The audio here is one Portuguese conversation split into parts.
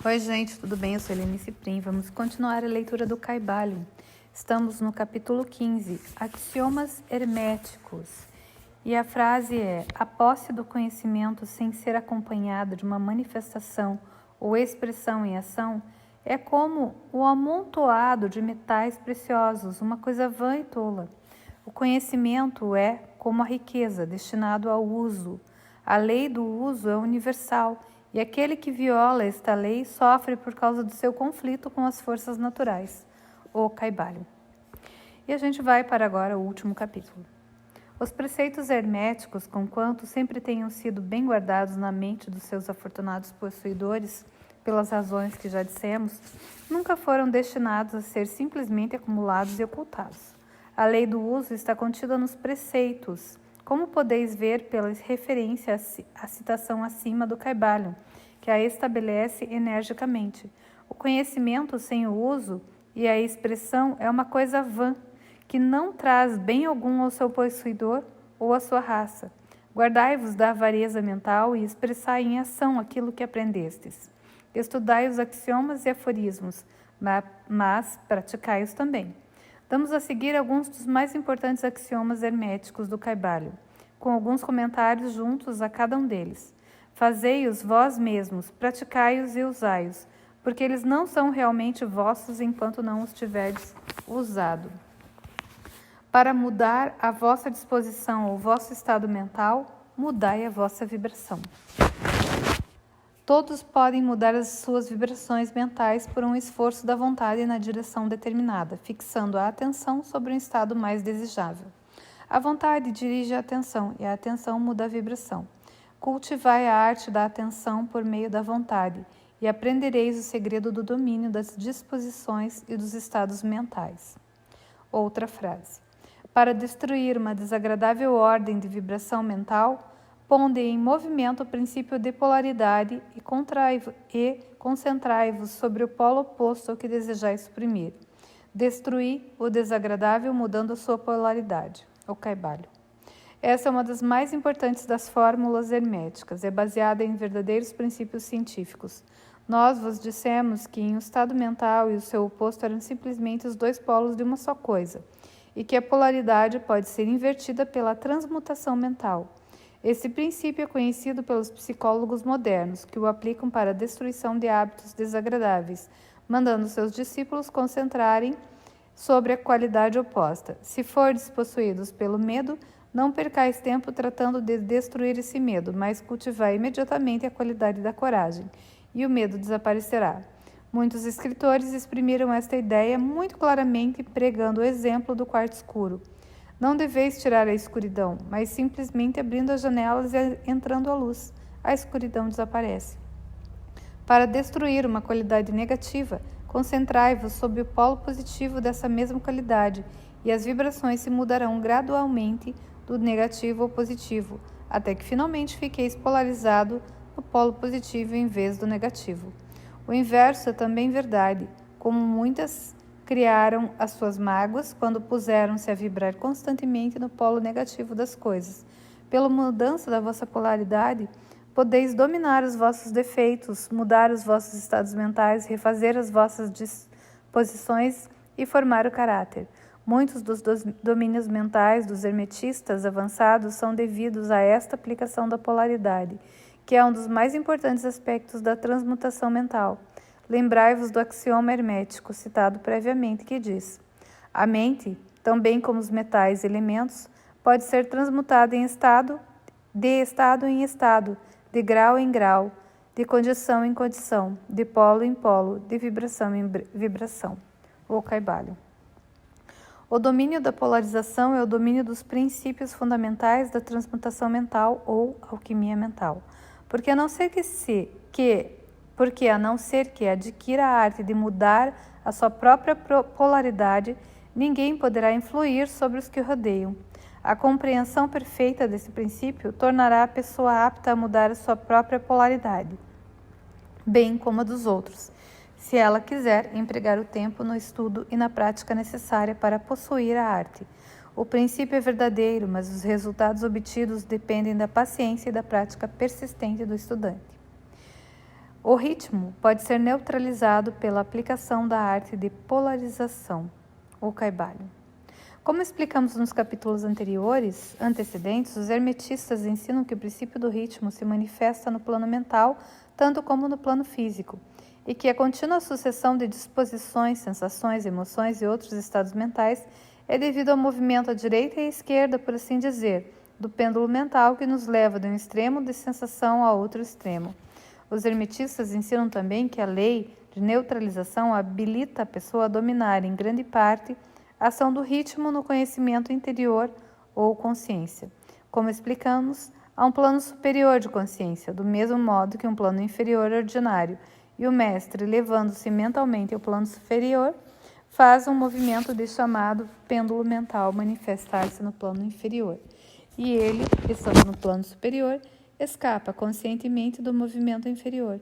Oi, gente, tudo bem? Eu sou Helene Ciprim. Vamos continuar a leitura do Kybalion. Estamos no capítulo 15, Axiomas Herméticos. E a frase é: a posse do conhecimento sem ser acompanhada de uma manifestação ou expressão em ação é como o amontoado de metais preciosos, uma coisa vã e tola. O conhecimento é como a riqueza, destinado ao uso. A lei do uso é universal, e aquele que viola esta lei sofre por causa do seu conflito com as forças naturais. O Kybalion. E a gente vai para agora o último capítulo. Os preceitos herméticos, conquanto sempre tenham sido bem guardados na mente dos seus afortunados possuidores, pelas razões que já dissemos, nunca foram destinados a ser simplesmente acumulados e ocultados. A lei do uso está contida nos preceitos, como podeis ver pela referência à citação acima do Kybalion, que a estabelece energicamente. O conhecimento sem o uso e a expressão é uma coisa vã, que não traz bem algum ao seu possuidor ou à sua raça. Guardai-vos da avareza mental e expressai em ação aquilo que aprendestes. Estudai os axiomas e aforismos, mas praticai-os também. Damos a seguir alguns dos mais importantes axiomas herméticos do Kybalion, com alguns comentários juntos a cada um deles. Fazei-os vós mesmos, praticai-os e usai-os, porque eles não são realmente vossos enquanto não os tiverdes usado. Para mudar a vossa disposição ou vosso estado mental, mudai a vossa vibração. Todos podem mudar as suas vibrações mentais por um esforço da vontade na direção determinada, fixando a atenção sobre um estado mais desejável. A vontade dirige a atenção e a atenção muda a vibração. Cultivai a arte da atenção por meio da vontade e aprendereis o segredo do domínio das disposições e dos estados mentais. Outra frase. Para destruir uma desagradável ordem de vibração mental, ponde em movimento o princípio de polaridade e concentrai-vos sobre o polo oposto ao que desejais suprimir. Destruí o desagradável mudando sua polaridade. O Kybalion. Essa é uma das mais importantes das fórmulas herméticas. É baseada em verdadeiros princípios científicos. Nós vos dissemos que em um estado mental e o seu oposto eram simplesmente os dois polos de uma só coisa, e que a polaridade pode ser invertida pela transmutação mental. Esse princípio é conhecido pelos psicólogos modernos, que o aplicam para a destruição de hábitos desagradáveis, mandando seus discípulos concentrarem sobre a qualidade oposta. Se fordes possuídos pelo medo, não percais tempo tratando de destruir esse medo, mas cultivai imediatamente a qualidade da coragem, e o medo desaparecerá. Muitos escritores exprimiram esta ideia muito claramente, pregando o exemplo do quarto escuro. Não deveis tirar a escuridão, mas simplesmente abrindo as janelas e entrando a luz. A escuridão desaparece. Para destruir uma qualidade negativa, concentrai-vos sobre o polo positivo dessa mesma qualidade, e as vibrações se mudarão gradualmente do negativo ao positivo, até que finalmente fiqueis polarizado no polo positivo em vez do negativo. O inverso é também verdade, como muitas criaram as suas mágoas quando puseram-se a vibrar constantemente no polo negativo das coisas. Pela mudança da vossa polaridade, podeis dominar os vossos defeitos, mudar os vossos estados mentais, refazer as vossas disposições e formar o caráter. Muitos dos domínios mentais dos hermetistas avançados são devidos a esta aplicação da polaridade, que é um dos mais importantes aspectos da transmutação mental. Lembrai-vos do axioma hermético citado previamente, que diz: a mente, tão bem como os metais e elementos, pode ser transmutada em estado em estado, de grau em grau, de condição em condição, de polo em polo, de vibração em vibração. O Kybalion. O domínio da polarização é o domínio dos princípios fundamentais da transmutação mental ou alquimia mental. Porque a não ser que adquira a arte de mudar a sua própria polaridade, ninguém poderá influir sobre os que o rodeiam. A compreensão perfeita desse princípio tornará a pessoa apta a mudar a sua própria polaridade, bem como a dos outros, se ela quiser empregar o tempo no estudo e na prática necessária para possuir a arte. O princípio é verdadeiro, mas os resultados obtidos dependem da paciência e da prática persistente do estudante. O ritmo pode ser neutralizado pela aplicação da arte de polarização, ou caibalho. Como explicamos nos capítulos antecedentes, os hermetistas ensinam que o princípio do ritmo se manifesta no plano mental, tanto como no plano físico, e que a contínua sucessão de disposições, sensações, emoções e outros estados mentais é devido ao movimento à direita e à esquerda, por assim dizer, do pêndulo mental que nos leva de um extremo de sensação a outro extremo. Os hermetistas ensinam também que a lei de neutralização habilita a pessoa a dominar, em grande parte, a ação do ritmo no conhecimento interior ou consciência. Como explicamos, há um plano superior de consciência, do mesmo modo que um plano inferior ordinário, e o mestre, levando-se mentalmente ao plano superior, faz um movimento de chamado pêndulo mental manifestar-se no plano inferior. E ele, estando no plano superior, escapa conscientemente do movimento inferior.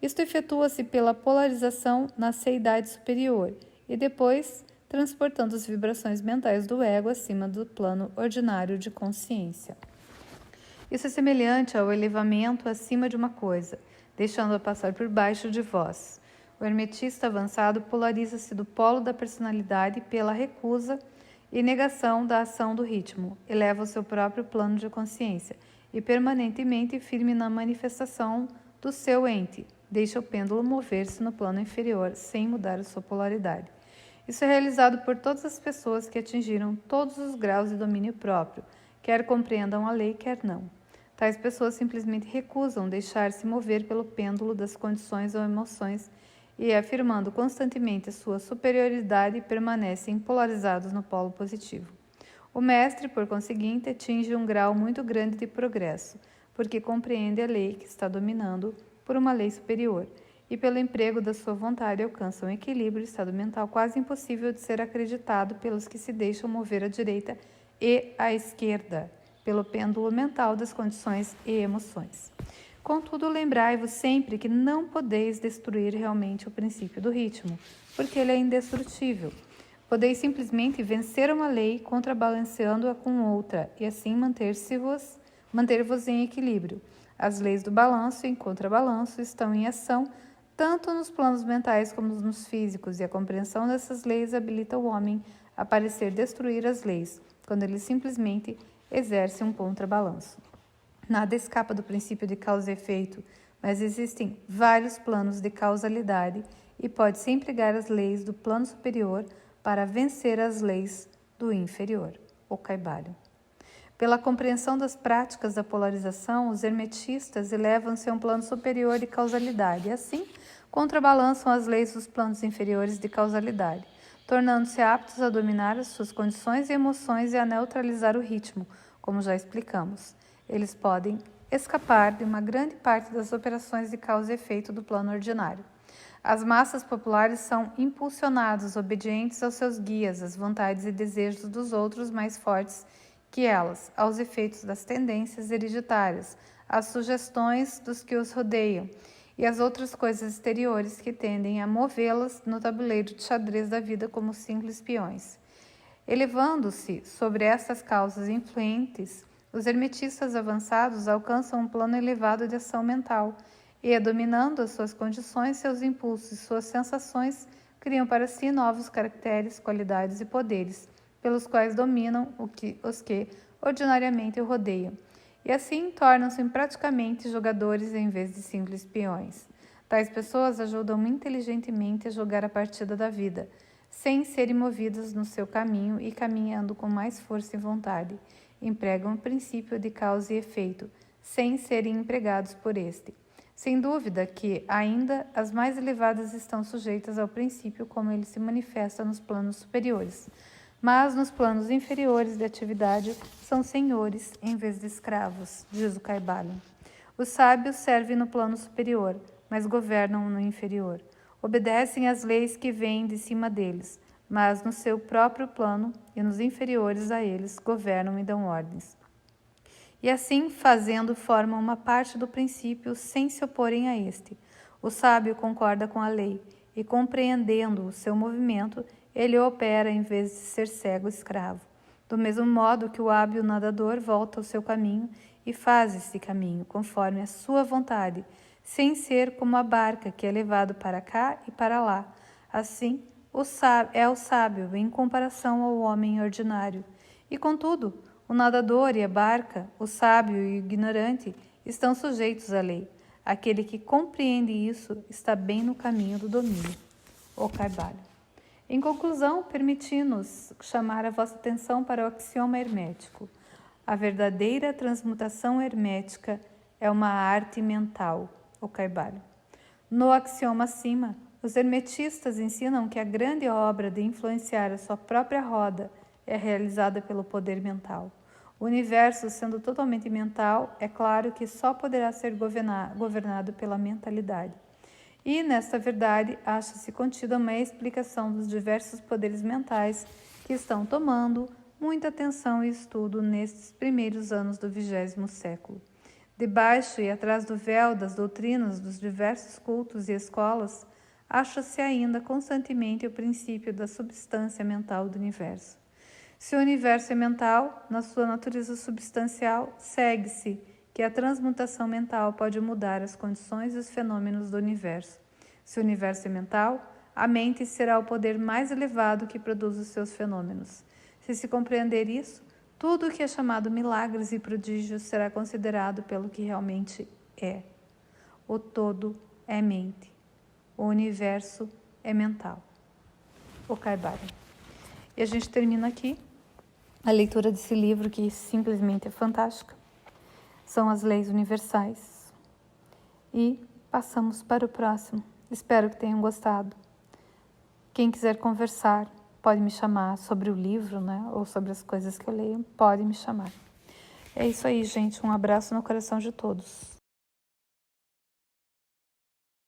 Isto efetua-se pela polarização na seidade superior e depois transportando as vibrações mentais do ego acima do plano ordinário de consciência. Isso é semelhante ao elevamento acima de uma coisa, deixando-a passar por baixo de vós. O hermetista avançado polariza-se do polo da personalidade pela recusa e negação da ação do ritmo, eleva o seu próprio plano de consciência e permanentemente firme na manifestação do seu ente, deixa o pêndulo mover-se no plano inferior sem mudar a sua polaridade. Isso é realizado por todas as pessoas que atingiram todos os graus de domínio próprio, quer compreendam a lei, quer não. Tais pessoas simplesmente recusam deixar-se mover pelo pêndulo das condições ou emoções e, afirmando constantemente sua superioridade, permanecem polarizados no polo positivo. O mestre, por conseguinte, atinge um grau muito grande de progresso, porque compreende a lei que está dominando por uma lei superior, e pelo emprego da sua vontade alcança um equilíbrio, estado mental quase impossível de ser acreditado pelos que se deixam mover à direita e à esquerda, pelo pêndulo mental das condições e emoções. Contudo, lembrai-vos sempre que não podeis destruir realmente o princípio do ritmo, porque ele é indestrutível. Podeis simplesmente vencer uma lei contrabalanceando-a com outra, e assim manter-vos em equilíbrio. As leis do balanço e em contrabalanço estão em ação tanto nos planos mentais como nos físicos, e a compreensão dessas leis habilita o homem a parecer destruir as leis, quando ele simplesmente exerce um contrabalanço. Nada escapa do princípio de causa e efeito, mas existem vários planos de causalidade e pode-se empregar as leis do plano superior para vencer as leis do inferior, o caibalho. Pela compreensão das práticas da polarização, os hermetistas elevam-se a um plano superior de causalidade e, assim, contrabalançam as leis dos planos inferiores de causalidade, tornando-se aptos a dominar as suas condições e emoções e a neutralizar o ritmo, como já explicamos. Eles podem escapar de uma grande parte das operações de causa e efeito do plano ordinário. As massas populares são impulsionadas, obedientes aos seus guias, às vontades e desejos dos outros mais fortes que elas, aos efeitos das tendências hereditárias, às sugestões dos que os rodeiam e às outras coisas exteriores que tendem a movê-las no tabuleiro de xadrez da vida como simples peões. Elevando-se sobre essas causas influentes, os hermetistas avançados alcançam um plano elevado de ação mental e, dominando as suas condições, seus impulsos e suas sensações, criam para si novos caracteres, qualidades e poderes, pelos quais dominam os que ordinariamente o rodeiam, e assim tornam-se praticamente jogadores em vez de simples peões. Tais pessoas ajudam inteligentemente a jogar a partida da vida, sem serem movidas no seu caminho e caminhando com mais força e vontade. Empregam o princípio de causa e efeito, sem serem empregados por este. Sem dúvida que, ainda, as mais elevadas estão sujeitas ao princípio como ele se manifesta nos planos superiores, mas nos planos inferiores de atividade são senhores em vez de escravos, diz o Caibalho. Os sábios servem no plano superior, mas governam no inferior. Obedecem às leis que vêm de cima deles, mas no seu próprio plano e nos inferiores a eles governam e dão ordens. E assim, fazendo, formam uma parte do princípio sem se oporem a este. O sábio concorda com a lei e, compreendendo o seu movimento, ele opera em vez de ser cego escravo. Do mesmo modo que o hábil nadador volta ao seu caminho e faz esse caminho conforme a sua vontade, sem ser como a barca que é levado para cá e para lá. Assim, o sábio em comparação ao homem ordinário. E, contudo, o nadador e a barca, o sábio e o ignorante, estão sujeitos à lei. Aquele que compreende isso está bem no caminho do domínio. O Carvalho. Em conclusão, permiti-nos chamar a vossa atenção para o axioma hermético. A verdadeira transmutação hermética é uma arte mental. O Carvalho. No axioma acima, os hermetistas ensinam que a grande obra de influenciar a sua própria roda é realizada pelo poder mental. O universo, sendo totalmente mental, é claro que só poderá ser governado pela mentalidade. E, nesta verdade, acha-se contida uma explicação dos diversos poderes mentais que estão tomando muita atenção e estudo nestes primeiros anos do 20º século. Debaixo e atrás do véu das doutrinas dos diversos cultos e escolas, acha-se ainda constantemente o princípio da substância mental do universo. Se o universo é mental, na sua natureza substancial, segue-se que a transmutação mental pode mudar as condições e os fenômenos do universo. Se o universo é mental, a mente será o poder mais elevado que produz os seus fenômenos. Se se compreender isso, tudo o que é chamado milagres e prodígios será considerado pelo que realmente é. O todo é mente. O universo é mental. O Carvalho. E a gente termina aqui a leitura desse livro que simplesmente é fantástica. São as leis universais. E passamos para o próximo. Espero que tenham gostado. Quem quiser conversar, pode me chamar sobre o livro, né? Ou sobre as coisas que eu leio, pode me chamar. É isso aí, gente. Um abraço no coração de todos.